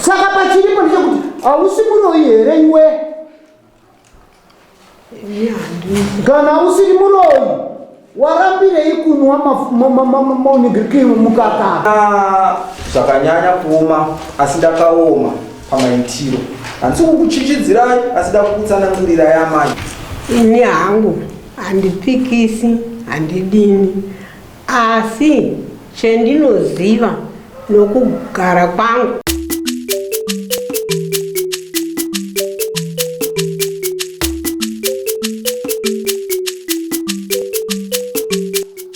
Saka pachiripo ndechekuti hausi muroyi here iwe? Kana usiri muroyi warambirei kunwa mukaka? Zvakanyanya kuoma asi ndakaoma pamaitiro. Handisi kukuchichidzirai asi ndakukutsanangurira yamai. Ini hangu handipikisi handidini, asi chendinoziva nokugara kwangu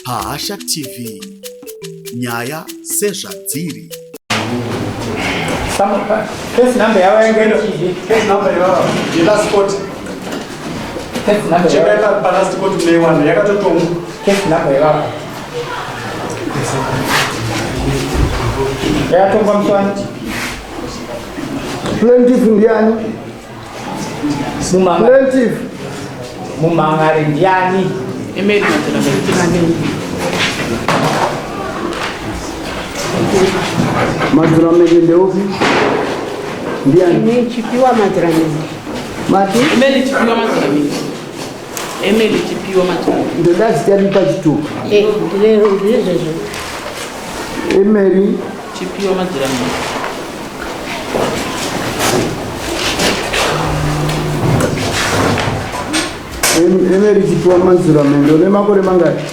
Pahasha TV, nyaya sezvadziri. Case number yawa yangeno chizi. Case number yawa. The last court. Case number yawa. Cheka pa last court play one. Yakatotonga. Case number yawa. Yatonga mswani. Plaintiff ndiani? Plaintiff. Mumangari ndiani? Email Madhuramende ndeupi? Ndiani? ini chipiwa madhuramende. Mati? Email chipiwa madhuramende. Email chipiwa madhuramende. Ndodazitani pachituka. Ndizvezvo. Email Chipiwa madhuramende. Email chipiwa madhuramende. Une makore mangari?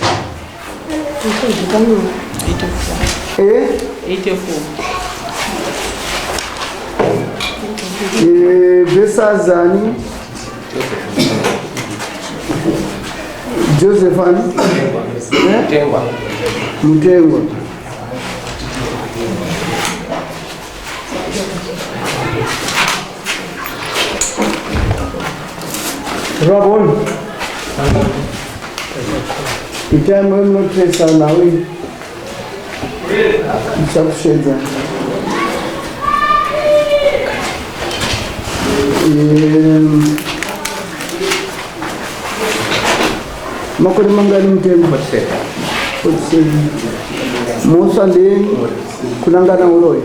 84. Besazani Josephani Mutengwa. Rabon Itame mnotresa nawe Isakushedza makore mangani Mutengwa? Musande kunangana uroyi.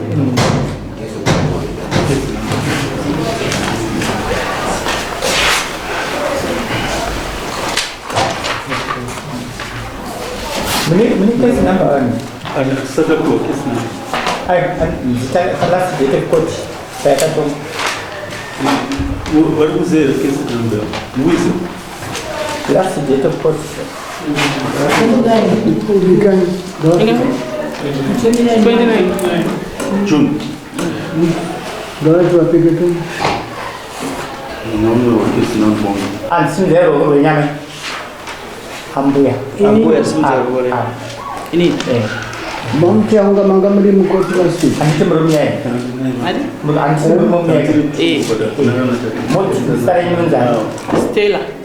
Muni case number one. Last date of court. What was the case number? Last date of court. June. Go to a picture. No, case number. And soon there over Yama. Hambuya. Ini. Mom Tianga Mangamari Mukoti was sick. And some room yet.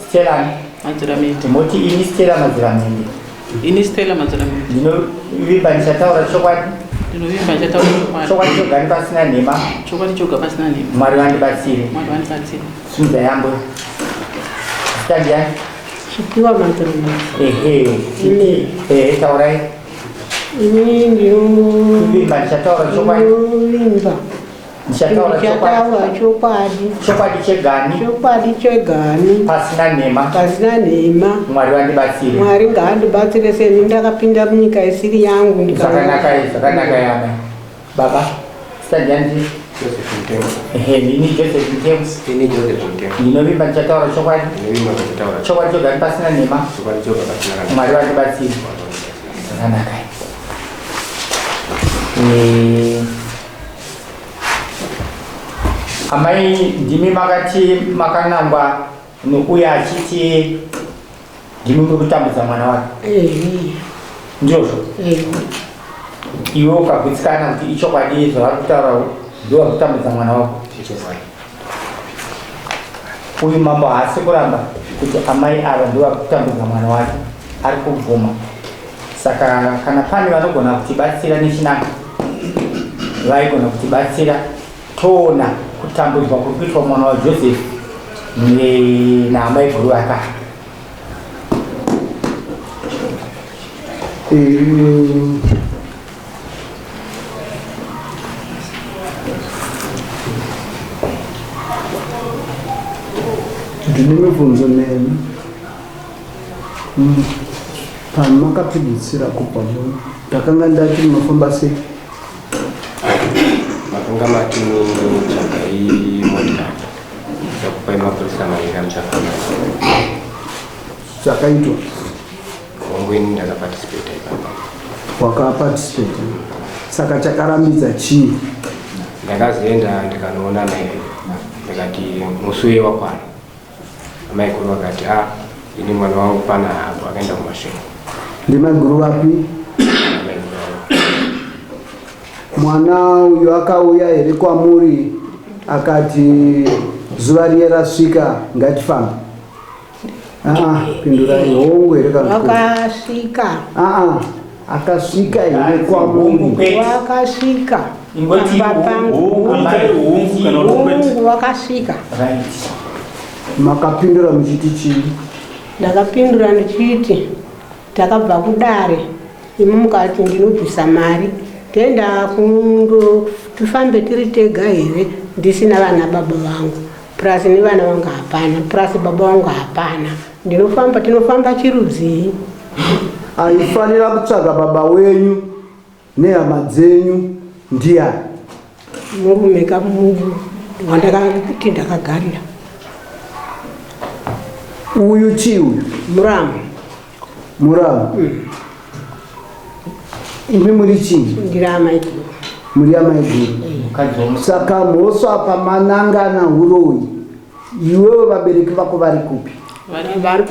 Stella madhuramende. Moti ini Stella madhuramende. Ini Stella madhuramende. Vibanchataura chokwadi. Ndinovimbanchataura chokwadi. Chokwadi chogari pasina nhema. Chokwadi choga pasina nhema. Mwari vandibatsire. Mwari vandibatsire. Sunza yambo. Standi yani? Chipiwa madhuramende. Ehe. Taurai. Ini Vimba ndichataura chokwadi. Ndichataura chokwadi. Chokwadi chegani. Chokwadi chegani. Pasina nhema. Pasina nhema. Mwari vandibatsire. Mwari ngaandibatsire seni ndakapinda munyika isiri yangu. Zvakanaka yana. Baba. Standi yani? Nini Joseph Mutengwa. Ndinovimba ndichataura chokwadi. Chokwadi chogani pasina nhema. Mwari vandibatsire. Zvakanaka. Amai ndimi makati makanangwa nokuya achiti ndimi murikutambudza mwana wake. Ndizvo. Iwe ukagutsikana kuti ichokwadi zvavari kutaura ndiwo kutambudza mwana wako. Uyu mambo haasi kuramba kuti amai ava ndiwo kutambudza mwana wake, ari kubvuma. Saka kana pane vanogona kutibatsira nechinangwa, vaigona kutibatsira toona kutambudzwa kuri kuitwa mwana waJoseph naamai guru aka. ndinimibvunzo nemi pamakapedzisira kubva muno ndakanga ndati munofamba sei? Makanga matini chakai motikari chakupai mapurisa maira muchafamba chakaitwa ongweni ndakapatisipeta ipapa. Wakapatisipeta saka chakarambidza chii? Ndakazoenda ndikanoona naye ndikati musi wakwana amai guru vakati ini mwana wangu pana apo akaenda kumashure. Ndimai guru vapi? Mwana uyu akauya here kwamuri akati zuva riye rasvika ngatifambe? Pindurai hongu here kana wakasvika? Akasvika here kwamuri. Wakasvika ingoti hungu wakasvika. Makapindura muchiti chii? Ndakapindura ndichiti takabva kudare imi mukati ndinobvisa mari tenda tifambe tiri tega here ndisina vana baba vangu plus nevana vangu hapana plus baba vangu hapana, tinofamba chirudzii. Aifanira kutsvaga baba wenyu nehama dzenyu ndiani? Murume wandakakuti ndakagarira. Uyu chii uyu? Muramu. Imi muri chii? Ndiri amai guru. Muri amai guru. Saka mhosva pamanangana huroyi iwewe vabereki vako vari kupi?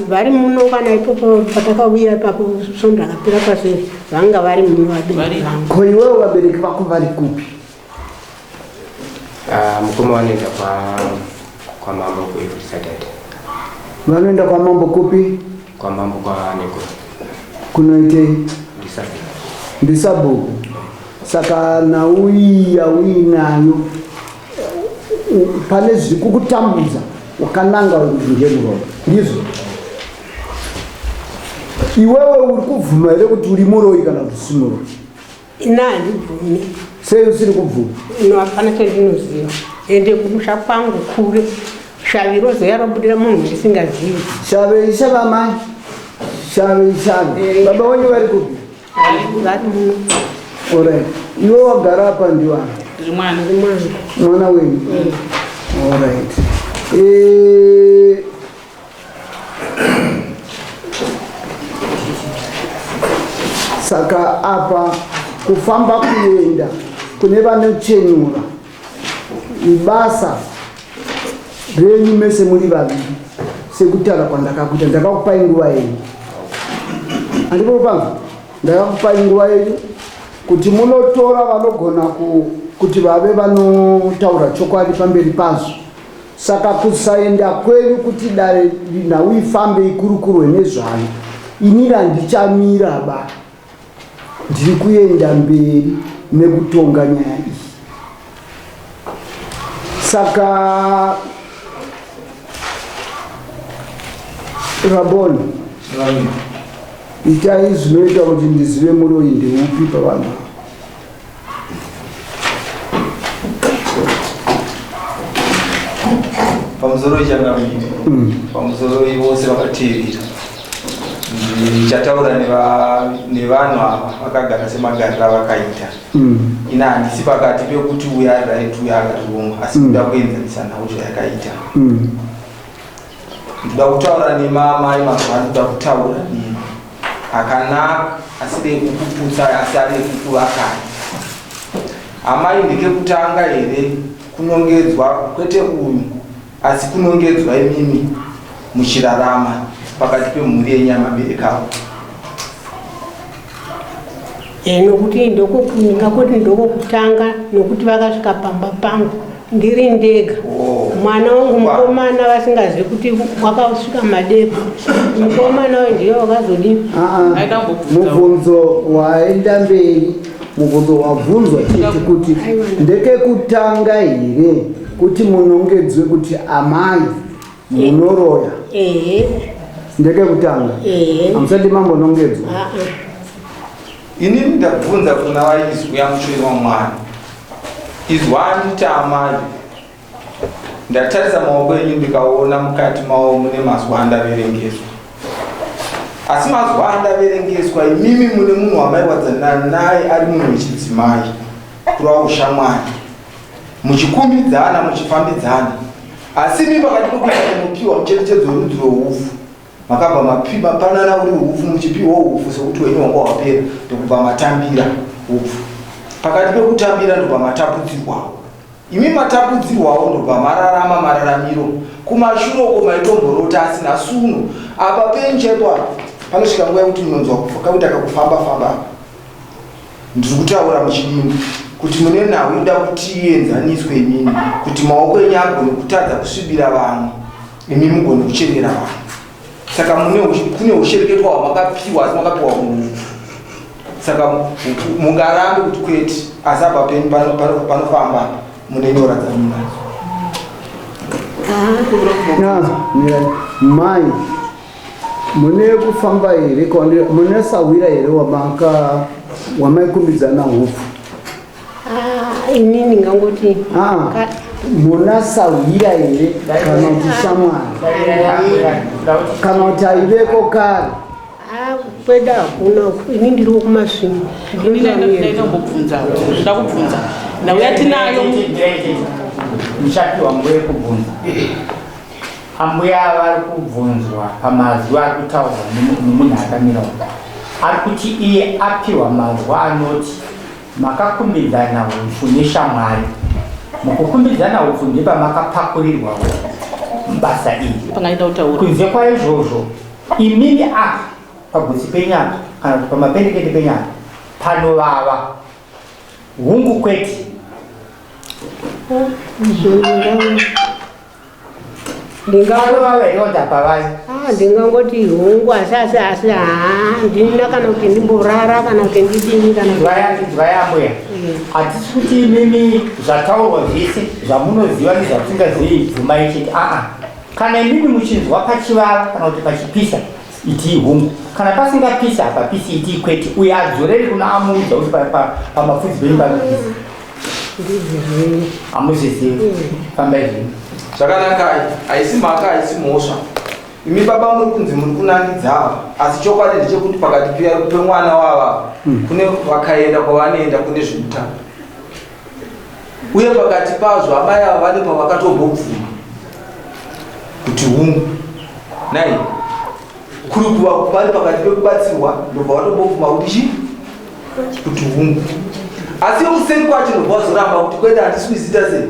Vari muno kana ipopo patakauya ipapo sondakapira pasi vanga vari muno vabereki vangu. Ko iwewe vabereki vako vari kupi? Mukoma wanoenda kwa mambo kuivulisadade. Vanoenda kwa mambo kupi? Kwa mambo kwa Neko. Kunoitei? Ndisabuku. Saka nauya uinayo pane zviri kukutambudza wakananga ngemuromo ndizvo? Iwewe uri kubvuma here kuti uri muroyi kana kuti si muroyi? Ina handibvumi. Sei usiri kubvuma? Hapana chandinoziva ende kumusha kwangu kure shaviro zoya robudira munhu ndisingazivi. Shave ishavamai? Shave. Baba wenyu vari kupi? Vari muno. Alright. Iwe wagara apa ndiwani? Mwana wenyu? Alright. Saka apa kufamba kuenda kune vanochenyura ibasa renyu mese muri vaviri sekutaura kwandakakuita. Ndakakupai nguva yenyu, handipopanga ndakakupai nguva yenyu kuti munotora vanogona kuti vave vanotaura chokwadi pamberi pazvo. Saka kusaenda kwenyu kuti dare nhau ifambe ikurukurwe nezvano, inini handichamira ba, ndiri kuenda mberi nekutonga nyaya iyi. Saka Raboni, itai zvinoita kuti ndizive muroyi ndeupi pavanhu. Pamusoro ichangamiri pamusoro ivose vakatevera ndichataura nevanhu ava vakagara semagariro avakaita. Ina handisi pakati pekuti uya right uya akatiromwa, asi kuda kuenzanisa nhau zvayakaita. Ndoda kutaura nemamai mazuva anoda kutaura nemi akanaka asiri kukuputsa asi ari kukuvakanya. Amai ndekekutanga here kunongedzwa kwete uyu asi kunongedzwa imimi muchirarama pakati pemhuri yenyama berekawo. Nokuti ndingakoti ndokokutanga nokuti vakasvika pamba pangu ndiri ndega. Mwana wangu mukomana vasingazivi kuti wakasvika madeko. Mukomana wayo ndiye wakazodini. Mubvunzo waenda mberi, mubvunzo wabvunzwa chete kuti ndekekutanga here kuti munongedzwe kuti amai munoroya. Ndekekutanga hamusati mambonongedzwa. Inini ndabvunza kuna vaizwi yamushori wamwana, izwani kuti amai ndatarisa maoko enyu ndikaona mukati mawo mune mazwi andaverengeswa. Asi mazwi andaverengeswa imimi mune munhu wamaiwadzana naye ari munhu wechidzimai kurava ushamwari, muchikumbidzana muchifambidzana. Asi imi pakati pokuita munopiwa mucherechedzo werudzi rweufu, makabva mapanana uri ufu muchipiwa ufu sekuti wenyu wanga wapera ndokubva matambira ufu. Pakati pekutambira ndobva matapudzirwawo. Imi matapudzirwawo ndobva mararama mararamiro. Kumashure uko maitomborota asina suno. Apa penjepo panosvika nguva yekuti munonzwa kautaka kufamba-famba. Ndiri kutaura muchidini kuti mune nhau inoda kuti ienzaniswe imini, kuti maoko enyu agone kutadza kusvibira vamwe, imi mugone kuchemera vamwe. Saka kune ushereketwa hwamakapiwa asi makapiwa munhu. Saka mungarambe kuti kwete, asi apa penyu panofamba mune nyora dzamunadzo. Mai, mune kufamba here, mune sawira here wamaikumbidzana ufu? Inini ngangoti muna sawira here kana kuti shamwari kana kuti aiveko kare? Kweda hakuna, ini ndiri kumasvingo. Ndinobvunza ndauya tinayo muchapiwa nguva yekubvunza. Ambuya vari kubvunzwa pamazwi ari kutaurwa nemunhu akamira uko. Ari kuti iye apiwa mazwi anoti makakumbidzana ufu neshamwari. Mukukumbidzana ufu ndepamakapakurirwa basa iri. Kunze kwaizvozvo imini apa pagutsi penyama kana kuti pamapendekete penyama panovava hungu kwete. Ndingangoti hungu asi ndina kana kuti ndimborara kana kuti ndidini kana zvayambuya. Hatisi kuti imimi zvataurwa zvese zvamunoziva nezvamusingazivi bvumai chete. Kana imimi muchinzwa pachivava kana kuti pachipisa itii hungu, kana pasingapisi hapapisi itii kwete. Uye adzorere kuna amuudza kuti pamapfudzi penyu panopisa. Hamuzizivi, fambai zvino. Zvakanaka, haisi mhaka, haisi mhosva. Imi baba muri kunzi muri kunangidzava, asi chokwadi ndechekuti pakati pemwana wava kune vakaenda kwavanoenda kune zveutano. Uye pakati pazvo amai ava vane pavakatombobvuma kuti hungu nai kuri kuva pari pakati pekubatsirwa ndobva vatombobvuma kuti hungu. Asi useni kwacho ndobva vazoramba kuti kwete handisi kuzita sei,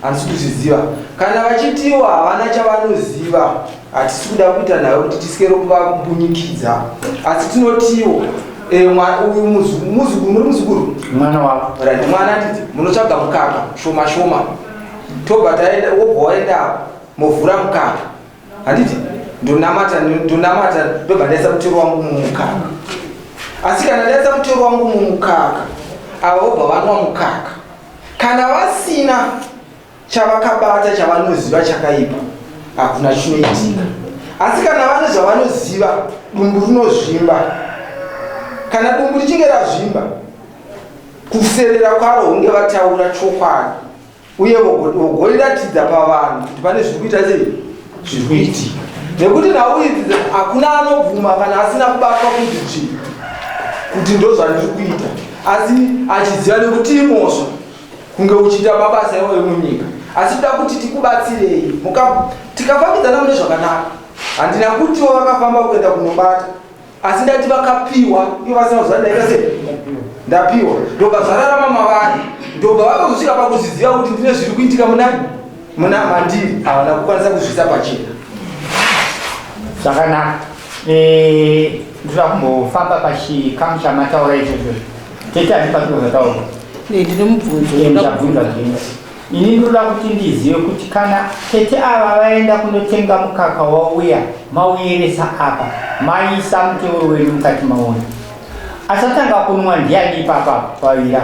handisi kuzviziva. Kana vachitiwa havana chavanoziva, hatisi kuda kuita nayo kuti tisikero kuvambunyikidza. Asi tinotiwo uyu muzukuru, muri muzukuru? Mwana wako. Mwana nditi, munotsvaga mukaka, shoma shoma. Tobva taenda, wobva waenda movhura mukaka. Handiti, ndonamata, ndobva ndaisa mutero wangu mumukaka. Asi kana ndaisa mutero wangu mumukaka, ava vobva vanwa mukaka. Kana vasina chavakabata chavanoziva chakaipa, hakuna chinoitika. Asi kana vane zvavanoziva, dumbu rinozvimba. Kana dumbu richinge razvimba, kuserera kwaro hunge vataura chokwadi, uye vogoriratidza pavanhu kuti pane zviri kuita sei, zviri kuitika. Nekuti nhau idzi hakuna anobvuma kana asina kubatwa kunzvitsvi kuti ndo zvandiri kuita, asi achiziva nekuti imhosva kunge uchiita mabasa iwo emunyika. Asi toda kuti tikubatsirei tikafambidzana mune zvakanaka. Handina kutiwo vakafamba kuenda kunobata, asi ndati vakapiwa ivo vasina kuziva ndaita sei, ndapiwa ndobva zvararama mavari, ndobva vakazosvika pakuzviziva kuti ndine zviri kuitika muna mandiri, havana kukwanisa kuzvisa pachena. Zvakanaka. Ndinoda kumbofamba pachikamu chamataura ichocho. Tete handipatiro zvataurwa. Ndine mubvunzo. Ndichabvunza zvino. Ini ndinoda kuti ndizive kuti kana tete ava vaenda kunotenga mukaka wauya, mauyeresa apa, maisa mutoro wenyu mukati maona. Asatanga kunwa ndiani ipapa pavira?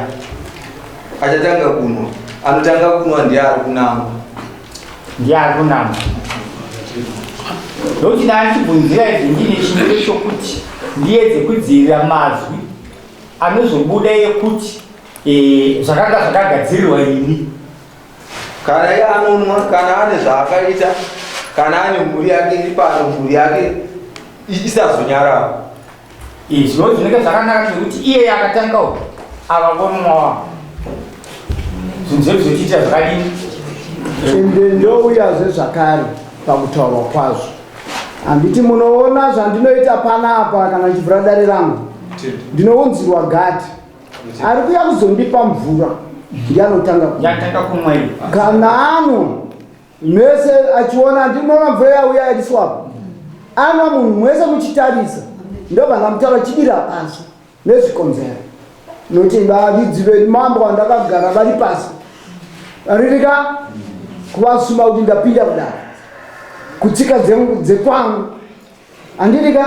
Achatanga kunwa. Anotanga kunwa ndiari kunama. Ndiari kunama. Ndokuti ndachibvunzira izvi ndine chinhu chokuti ndiedze kudzivirira mazwi anozobuda ekuti zvakanga zvakagadzirirwa ini. kana iye anonwa kana ane zvaakaita kana ane mhuri yake iri pano mhuri yake isazonyarawo. Izvo zvinenge zvakanaka kuti iye akatangawo avakonwawa zvinhu zvedu zvochiita zvakadini. Ende ndouyazve zvakare pakutaurwa kwazvo. Handiti munoona zvandinoita panapa kana chivhura dare rangu ndinounzirwa gati ari kuya kuzondipa mvura ndianotanga kumwa. kana anwa mese achiona ndinoona mvura yauya yaiswapo anwa munhu mwese muchitarisa ndobva mutaura chibira pasi nezvikonzero nokuti vavidzi vedu mambo vandakagara vari pasi aririka kuvasuma kuti ndapinda kudaro kutsika dzekwangu handirika.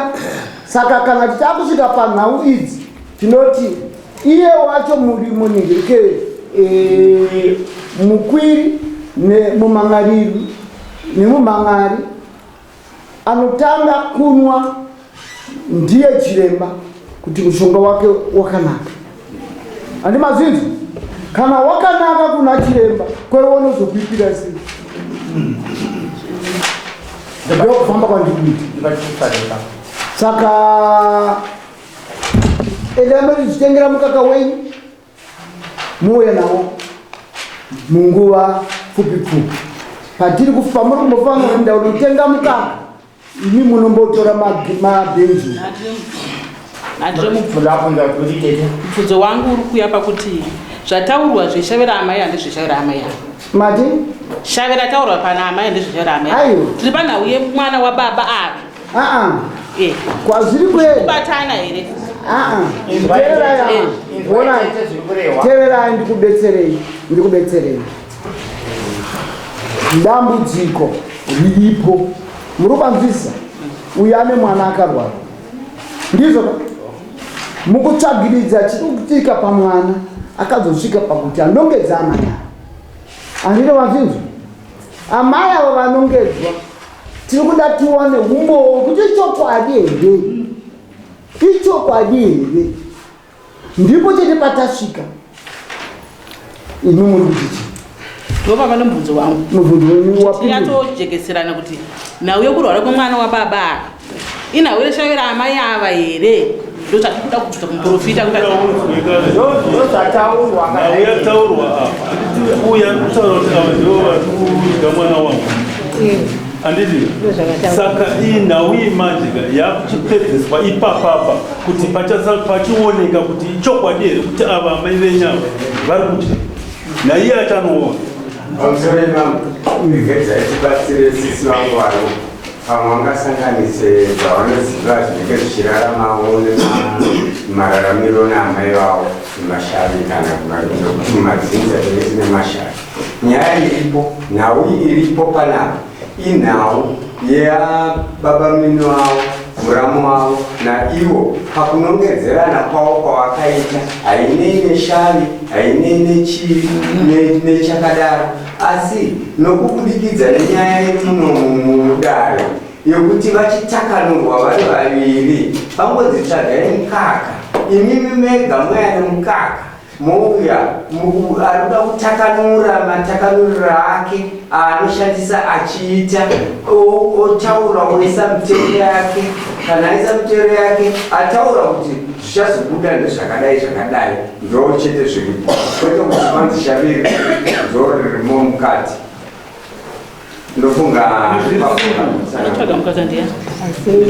Saka kana tichakusvika panhau idzi tinoti iye wacho muri muningirike mukwiri nemumang'ariri nemumang'ari anotanga kunwa ndiye chiremba kuti mushonga wake wakanaka. Handi mazvinzi kana wakanaka kuna chiremba kweunozokuitira sei? Ndokufamba kwandikuita. Saka endameri zvichitengera mukaka wenyu muuye nawo munguva pfupi pfupi. Patiri pamuri kumbofanira kuenda kunotenga mukaka ini munombotora mabhenji. Mubvunzo wangu uri kuya pakuti zvataurwa zveshavira amai handizveshavira amai avo. Mati? Shavira taurwa pana amai handizveshavira amai avo. Tiri panhau yemwana wababa ava. Kwaziri kweli kubatana here. Teverai ndikubetserei. Dambudziko riripo muri kupanzvisa uyu ane mwana akarwara ndizvo mukutsvagiridza chiri kuitika pamwana akazosvika pakuti anongedza amai avo. Handino vanzvinzvo amai avo vanongedzwa tiri kuda tione umbowo kuti ichokwadi here, ichokwadi here, ndipo chete patasvika imi muri kuti ndopava nomubvunzo wangu. Mubvunzo wapinda yatojekeserana kuti nhau yekurwara kwemwana wababa inhau yeshavira amai ava here. Ndotakuda kutsvika kumuprofita ndozvataurwa yataurwa uya kutaura kuti ava ndivo vari kudya mwana wangu handiti. Saka iyi nhau imajika yakuchipedzeswa ipapapa kuti pachioneka kuti ichokwadi here kuti ava amai venyava vari kudya naiye achanoona. Ndingedza tibatsire sisi vangu varo pamwe vangasanganise zvavanoziva zvinenge zvichiraramawo nemararamiro neamai vavo mumashavi kana mumadzinza ese nemashavi. Nyaya iripo, nhau iripo panapa inhau yababa mino wavo muramu wavo naivo pakunongedzerana kwavo kwavakaita hainei neshavi hainei nechiri nechakadaro asi nokubudikidza nenyaya yemuno mudare yokuti vachitakanurwa vari vaviri vangodzitsvagai mukaka imimi mega mwaya nemukaka mouya arikuda kutakanura matakanurira ake aanoshandisa achiita otaura oisa mitero yake kana aisa mitero yake ataura kuti zvichazobuda ndezvakadai zvakadai ndo chete zviripo kwete kuti panzi shaviri ndo ririmo mukati. Ndofunga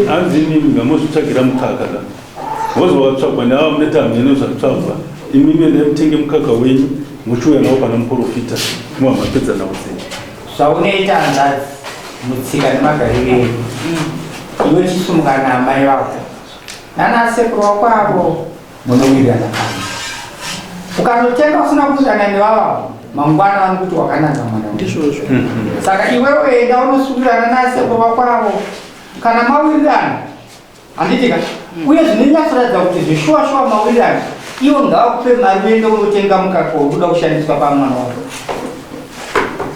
hanzi imimi ngamozvitsvagira mukaka wozwatsvagwa neava muneti hamene zvatsvagwa imimi ndemutenge mukaka wenyu muchiuya nawo pana muprofita mumapedza nawo sei zvaunoita hanzvadzi mutsika nemagariro edu iwe chisumuka naamai vako nanasekuru wako avo munowirirana pasi. Ukanotenga usina kuwirirana nevavavo mangwana vanokuti wakananga mwana ndizvozvo. Saka iwewe enda unosurirana nasekuru wako avo kana mawirirana handitika uye zvinonyatsoratidza kuti zvishuwa mawirirana iwo ngavakupe mari uende unotenga mukaka wokuda kushandiswa pamwana wako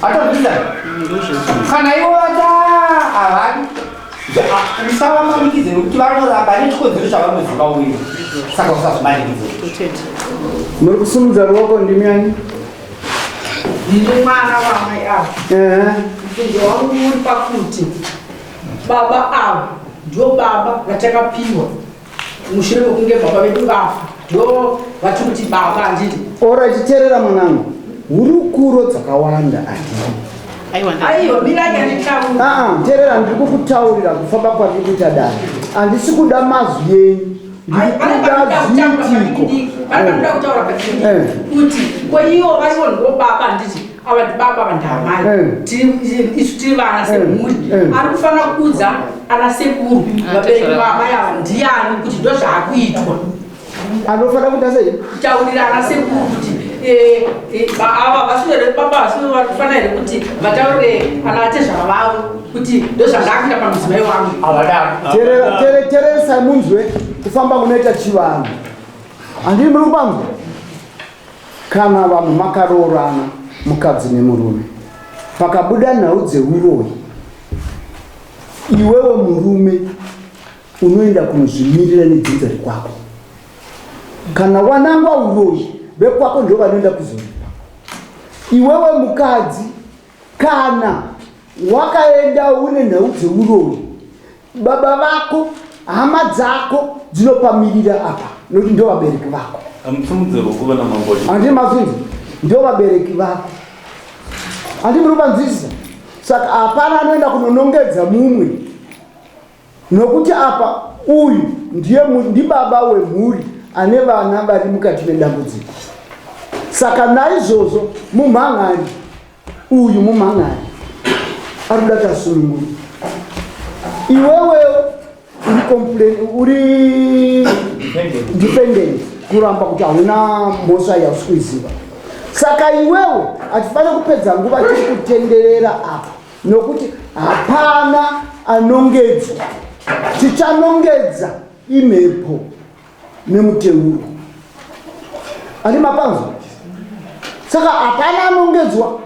atozvida kana iwo vata havadi usavamanikidze nekuti vanoramba nechikodzero chavanoziva uye saka usazvimanikidze. muri kusumudza ruoko ndimi ani ndiri mwana wamai avo mupinzo wangu uri pakuti baba avo ndio baba vatakapiwa mushure mekunge baba vedu vafa ndio vatiri kuti baba handiti ora chiterera mwanangu hurukuro dzakawanda aiwa miranyanditaura terera ndiri kukutaurira kufamba kwandiri kuita dani handisi kuda mazwi yenyu vanoda kutaura kuti kweivo vaivo ndo baba handiti avati baba vandamai isu tiri vana semhuri ari kufanira kuudza ana sekuru vabereki vamai ava ndiani kuti ndo zvaakuitwa anofanira kuita sei kutaurira ana sekuru kuti ava vaswere baba vanofanira here kuti vataurire ana atezvava vavo kuti ndo zvandakuita pamudzimai wangu tereresai munzwe kufamba kunoita chivanhu handiri muri kubanzwa kana vanhu makaroorana mukadzi nemurume pakabuda nhau dzeuroyi iwewe murume unoenda kunozvimirira nedzinza rekwako kana wanangwa uroyi vekwako ndio vanoenda kuzoripa iwewe mukadzi kana wakaenda une nhau dzeuroyi baba vako hama dzako dzinopamirira apa nokuti ndio vabereki vako handi mazvinzi ndio vabereki vako handi muri kuvanzwisisa saka hapana anoenda kunonongedza mumwe nokuti apa uyu ndi baba wemhuri ane vana vari mukati medambudziko saka naizvozvo mumhangari uyu mumhangari ari kuda tasununguru iwewe uri dependent kuramba kuti hauna mhosva yausikuiziva saka iwewe hatifanira kupedza nguva tiri kutenderera apa nokuti hapana anongedzwa tichanongedza imhepo nemuteuro handi mapanzwa saka hapana anongedzwa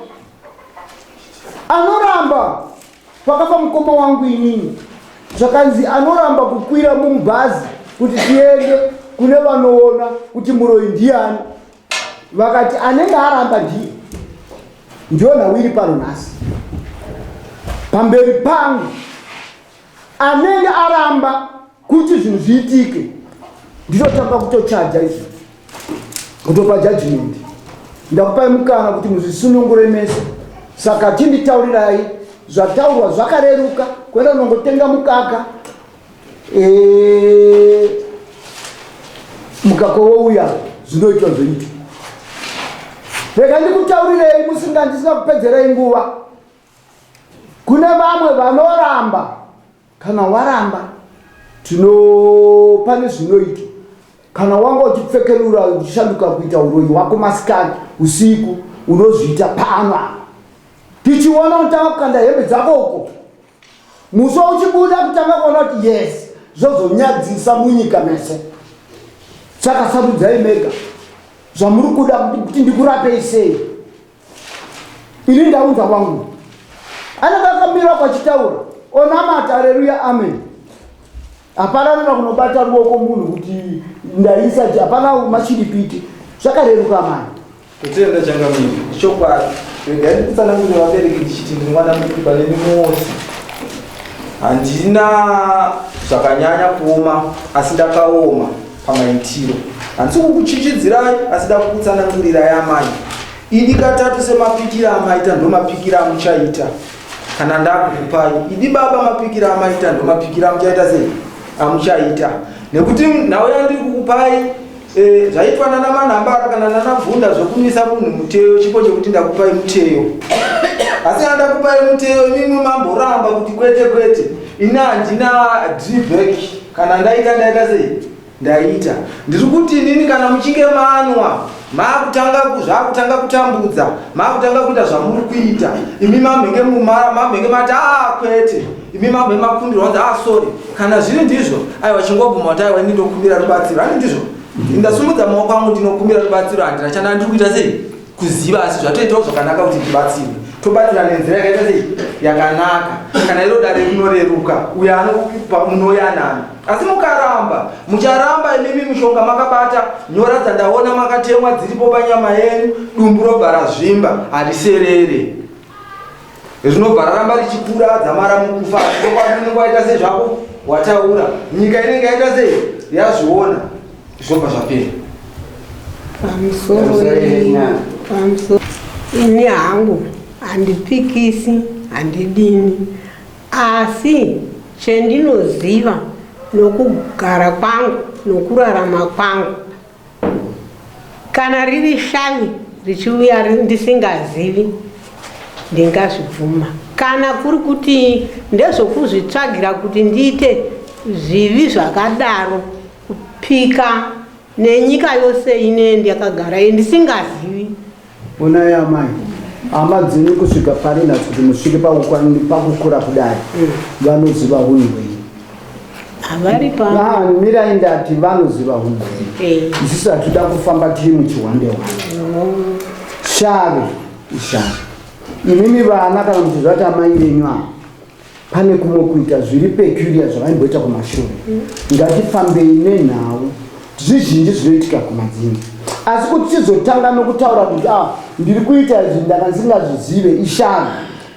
anoramba pakafa mukoma wangu inini zvakanzi anoramba kukwira mumubhazi kuti tiende kune vanoona kuti muroyi ndiani vakati anenge aramba ndiye ndio nhau iri pano nhasi pamberi pangu anenge aramba kuti zvinhu zviitike ndinotanga kutochaja izvi kutopa judgment ndakupai mukana kuti muzvisunungure meso saka tinditaurirai zvataurwa zvakareruka kwenda unongotenga mukaka mukaka wouya zvinoitwa zvoitwa rega ndikutaurirei ndisina kupedzerei nguva kune vamwe vanoramba kana waramba pane zvinoitwa kana wanga uchipfekerura uchishanduka kuita uroyi wako masikati usiku unozviita pano tichiona unotanga kukanda hembe dzako uko muso uchibuda kutanga kuona kuti yes zvozonyadzisa munyika mese saka sarudzai mega zvamuri kuda kuti ndikurapei sei ini ndaunza wangu anenge akamira kwachitaura onamata aleluya amen hapana anoda kunobata ruoko munhu kuti ndaisa hapana machiripiti zvakareruka mani kutenda changamiri chokwadi rega ndikutsanangurira vabereki ndichiti ndiri mwana mukripa nemi mose handina zvakanyanya kuoma asi ndakaoma pamaitiro handisi kukuchichidzirai asi ndakukutsanangurirai amai idi katatu semapikira amaita ndomapikira amuchaita kana ndakukupai idi baba mapikira amaita ndomapikira amuchaita sei amuchaita nekuti nhau yandiri kukupai zvaitwa nana manhambara kana nana bvunda zvokumisa munhu muteyo chipo chekuti ndakupai muteyo asi andakupai muteyo imimi mamboramba kuti kwete kwete ini handina drawback kana ndaita sei ndaita ndiri kuti inini kana muchinge manwa zvakutanga kutambudza makutanga kuita zvamuri kuita imi mamhenge mati kwete imi mamhenge makundirwa kunzi sorry kana zviri ndizvo aiwa chingoguma kuti aiwa ndindokumbira rubatsiro hani ndizvo ndasumudza maoko angu ndinokumbira rubatsiro handina chana ndiri kuita sei kuziva asi zvatoitawo zvakanaka kuti tibatsirwe tobatsira nenzira yakaita sei yakanaka kana iro dare rinoreruka uyo anokupa munoyanana asi mukaramba mucharamba imimi mishonga makabata nyora dzandaona makatemwa dziripo panyama yenu dumbu robva razvimba hariserere zvinobva raramba richikura dzamara mukufa inenge waita sei zvako wataura nyika inenge yaita sei yazviona zvobva zvapera pamusoro ini hangu handipikisi handidini asi chendinoziva nokugara kwangu nokurarama kwangu kana riri shavi richiuya ndisingazivi ndingazvibvuma kana kuri kuti ndezvokuzvitsvagira kuti ndiite zvivi zvakadaro kupika nenyika yose ine ndakagara ndisingazivi. Onai amai hama dzini kusvika pari nadzo kuti musvike pakukura kudai vanoziva hunhu hwenyu mirai ndati vanoziva hunhu hwenyu isusu hatoda kufamba tiri muchihwandehwande shave ishave imimi vana kana kuti zvati amai venyu ava pane kumwe kuita zviri peculiar zvavaimboita kumashure ngatifambei nenhau zvizhinji zvinoitika kumadzimba asi kuti chizotanga nokutaura kuti ndiri kuita izvi ndanga ndisingazvizive ishave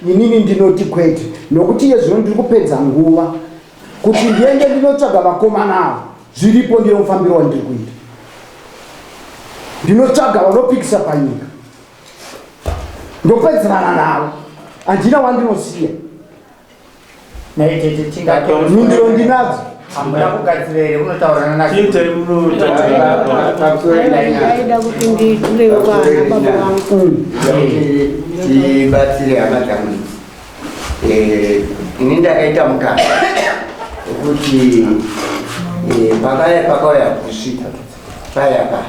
inini ndinoti kwete nokuti iye zvino ndiri kupedza nguva kuti ndiende ndinotsvaga vakomana avo zviripo ndiyo mufambiro wandiri kuita ndinotsvaga vanopikisa panyika ndopedzerana navo handina wandinosiya mindiro ndinadzo hamuna kugadzirire unotaurana nacho aida kuti nditure kwana baba vangu tibatsire hama dzangu ini ndakaita mukana kuti pakauya kusvika payapa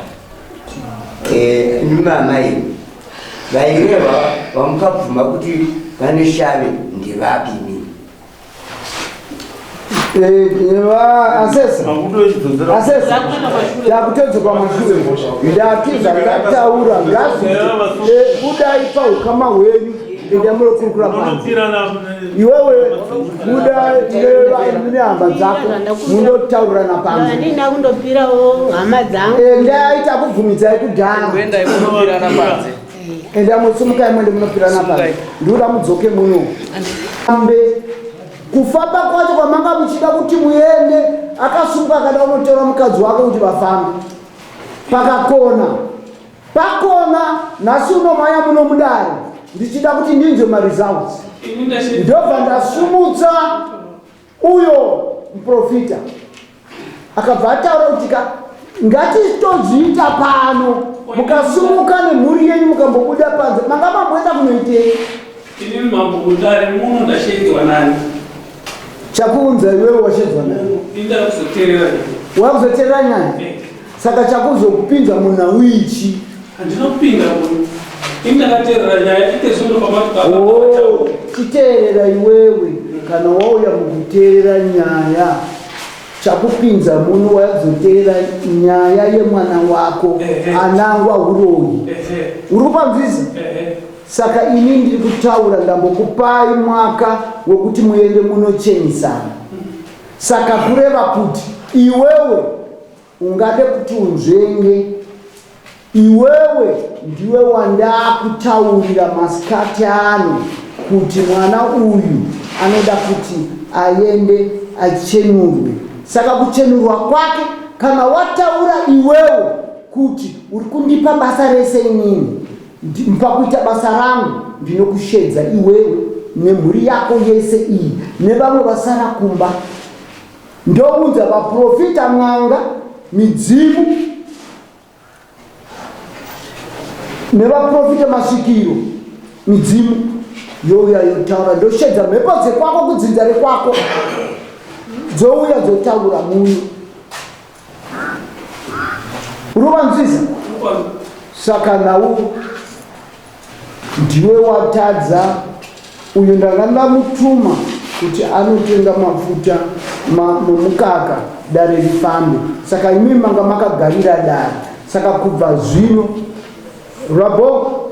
nimamai vaireva vamukabvuma kuti vane shave ndivapi mini asesa yakutedzekwa mashure ndatiza ndataura kudai paukama hwenyu endamunokurukura panzi iwewe kuda nehamba dzako munotaurirana panzi andina kundopirawo hama dzangu ndaita kubvumidzai kudhara enda musimukai mwende munopirana panzi ndiuda mudzoke muno ambe kufamba kwacho kwamanga muchida kuti muende akasunga akada unotora mukadzi wake kuti vafambe pakona nhasi unomaya muno mudare ndichida kuti ndinzwe maresults ndobva ndasumudza uyo muprofita akabva ataura kuti ngatitozviita pano mukasumuka nemhuri yenyu mukambobuda panze manga mamboenda kunoitei ini mambo kudare muno ndashedzwa nani chakuunza iwewe washedzwa nani wakuzoteerera nyaya saka chakuzokupinza muna wichi handinopinda muno ini ndakateerera nyaya itezondo chiteerera iwewe kana wauya mukuteerera nyaya chakupinza muno wakuzoteerera nyaya yemwana wako anangwa uroyi uri kupanzvisa saka ini ndiri kutaura ndambokupai mwaka wekuti muende munochenisana saka kureva kuti iwewe ungade kuti unzvenge iwewe ndiwe wandakutaurira masikati ano kuti mwana uyu anoda kuti aende achenurwe saka kuchenurwa kwake kana wataura iwewe kuti uri kundipa basa rese inini pakuita basa rangu ndinokushedza iwewe nemhuri yako yese iyi nevamwe vasara kumba ndounza vaprofita mwanga midzimu nevaprofita masvikiro midzimu youya yotaura ndoshedza mhepo dzekwako kudzinza rekwako dzouya dzotaura muno uruvanzisa saka nawo ndiwe watadza uyu ndanga ndamutuma kuti anotenga mafuta nomukaka dare rifambe saka imimi manga makagarira dare saka kubva zvino rabo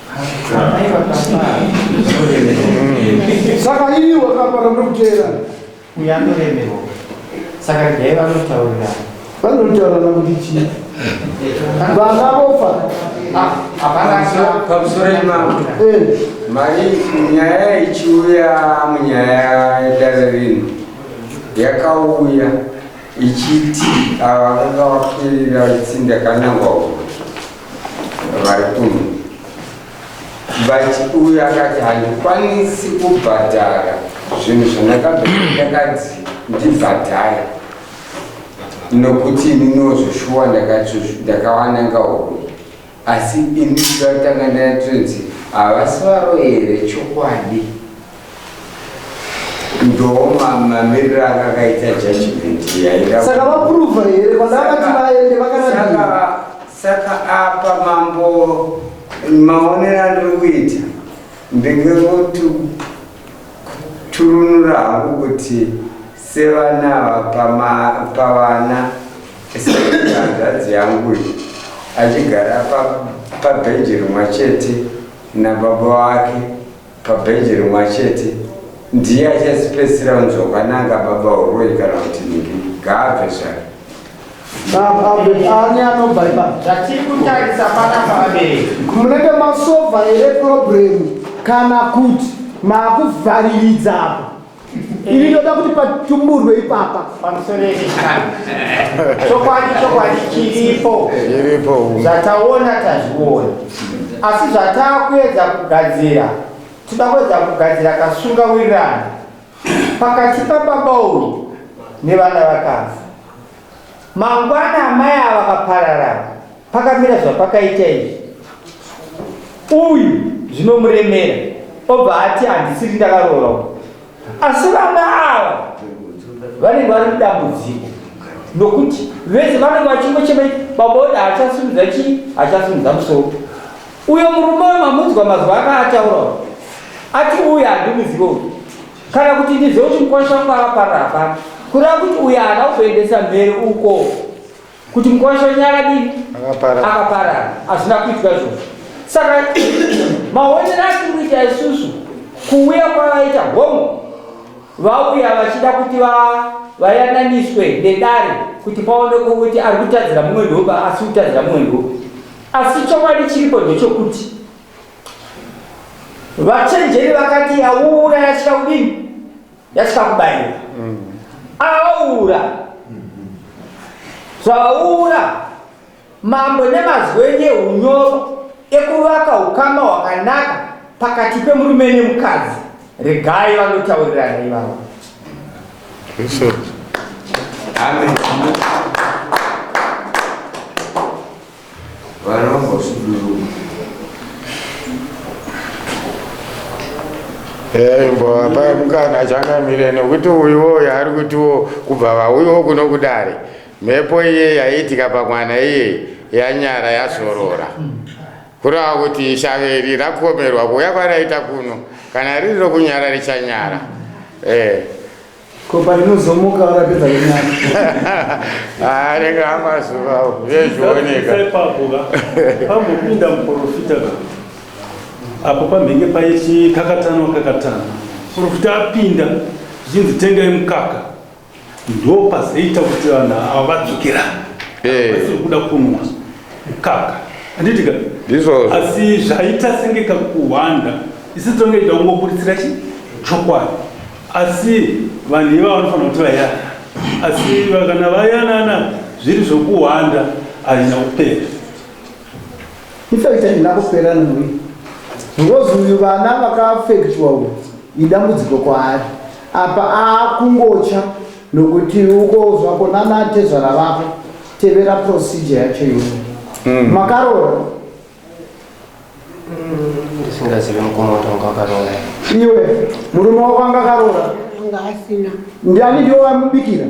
Saka ini wakapara mrukera. Uyandoremerwa. Saka regai vanotaurira. Vanotaura kuti chii? Vana vofa. Pamusoro imomo mari nyaya ichiuya munyaya yedare rino yakauya ichiti ava vakanga vakwirira vaitsindakanangwa uko vari kuno vachiuya akati handikwanisi kubhadhara zvinhu zvandakabvendakadzi ndibhadhare nokuti ninozoshuwa ndakawananga uko asi ini ndakatanga ndatonzi havasi varo here chokwadi ndo mamiriro akakaita judgment yaida saka vapruvha here vandavati vaende vakanaa saka apa mambo maonero andiri kuita ndingeturunura hangu kuti sevana pavana hanzvadzi yangu achigara pabhenji rimwe chete nababa wake pabhenji rimwe chete, ndiye achazipedzisira unzokwananga baba uroi kana kuti niki gaabve zvake ani anobva ipapo zvatiri kutarisa panapa vabereki munenge masovha here problemu kana kuti makuvhariridzapo ini ndoda kuti patumburwe ipapa pamusoro yechikana chokwadi chiripo zvataona tazviona, asi zvatakuedza kugadzira toda kuedza kugadzira kasungawirirana pakati pababa uyu nevana vakafa. Mangwana amai ava vakapararana pakamira zvapakaita izvi, uyu zvinomuremera obva ati handisiri ndakaroora, asi vana ava vanenge vari mudambudziko nokuti vese vanenge vachingochema baboda hachasimudza chii, hachasimudza musoro. Uyo murume mamunzwa mazuva akaataurawo ati uyu handimuzivo uyu, kana kuti ndizive kuti mukwasha wangu akaparara pano kureva kuti uyu haana kuzoendesa mberi uko kuti mukwasha wenyakadini akaparara, hazvina kuitwa izvozvo. Saka maonero atiri kuita isusu kuuya kwavaita homwe vauya vachida kuti vayananiswe nedare kuti paonekwe kuti ari kutadzira mumwe ndopa asi kutadzira mumwe ndopa, asi chokwadi chiripo ndechokuti vachenjeri vakati yaura yasvika kudini, yasvika kubayira aura zvaura mambo nemazwenye unyoro ekuvaka ukama hwakanaka pakati pemurume nemukadzi. Regai vanotaurirana ivavo. Amen. Vanombosuduruma mbo apa mukana changamire nokuti uyuwo ari kutiwo kubva vauyiwo kuno kudare mhepo iye yaiitika pamwana iye yanyara yazorora kureva kuti shaveri rakomerwa kuuya kwaraita kuno kana riri rokunyara richanyara kopa rinozomuka rapedza kunyara anenge amazuva vezvioneka pambopinda muprofita apo pamhenge paichi kakatano profita apinda zvichinzi tengai mukaka, ndo pazoita kuti vanhu ava vadzokera vasiri kuda kunwa mukaka handitika asi zvaita senge kakuhwanda isi tonge ida kungoburitsira chokwadi, asi vanhu iva vanofanira kuti vayana, asi kana vayanana zviri zvokuhwanda hazvina kupera. ifekta ina kupera nomuyi ngozi uyu vana vakafektwa uyu idambudziko kwaari apa akungocha nokuti ukozwa kona natezvara vako tevera procedure yacho iyoyo. Makarora ndisingazive mukomoto wakaroora iwe murume wako anga akarora ngasina ndiani ndiwo vamubikira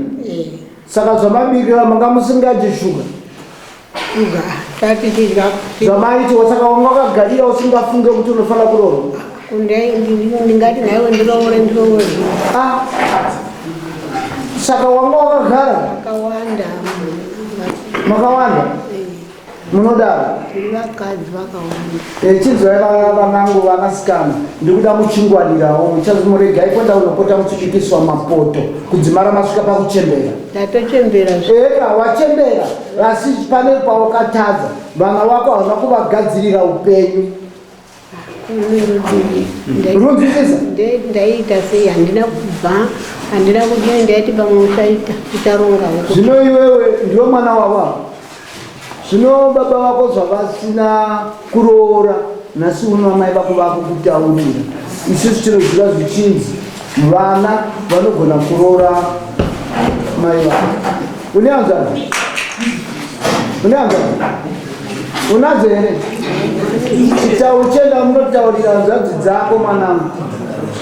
saka zvamabikira manga musingajeshuga zvamaitiwa saka wanga wakagarira usingafunge kuti unofanira kuroora ndingati naiwe ndiroore saka wanga wakagara makawanda munodaro vakadzi vakawanda chidzwai vanangu vanasikana ndikuda muchingwarirawo muchazimurega ipota unopota muchibikiswa mapoto kudzimara masvika pakuchembera ndatochembera eka wachembera asi pane pawakatadza vana wako havana kuvagadzirira upenyu runzwisisa ndaita sei handina kubva handina kudini ndaiti pamwe uchaita ucharongawo zvino iwewe ndiwo mwana wavavo zvino baba vako zvavasina kuroora nhasi uno amai vako vakukutaurira isusu tinoziva zvichinzi vana vanogona kuroora mai vako. Uneanzani unadzo here uchenda munotaurira nzvadzi dzako mwanangu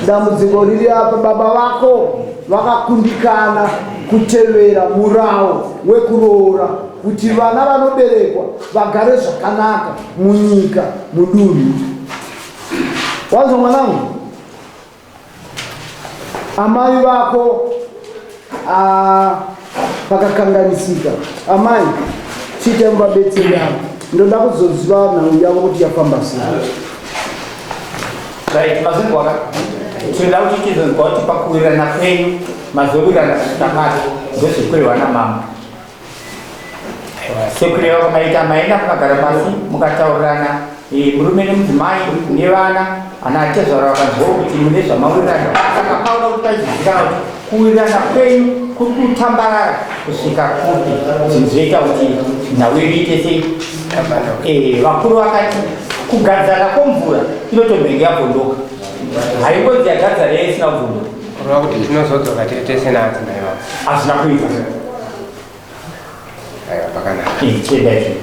dambudziko riri apa baba vako vakakundikana kutevera murao wekuroora kuti vana vanoberekwa vagare zvakanaka munyika mudunhu. Wanzo mwanangu amai vako pakakanganisika. Amai chiite mubabetsera ndoda kuzoziva nhau yavo kuti yafamba sei. Right, mazungwa tinoda kuti tizonzwa kuti pakuwirirana kwenyu mazowirirana kutamati ndozvekurirwa namama. Sekureva kwamaita maina mukagara pasi mukataurirana murume nemudzimai nevana ana atezvara vakanzwawo kuti mune zvamawirirana. Saka pauda kuti pachizivikanwa kuti kuwirirana kwenyu kuri kutambarara kusvika kuti zvinhu zvoita kuti nhau yedu iite sei. Vakuru vakati kugadzana kwomvura inotomhenge yabvondoka, haingonzi yagadzana isina kubvondoka. Kureva kuti tinozodzoka tese naadzimai vavo hazvina kuita. Aiwa, pakanaka. Chienda izvo.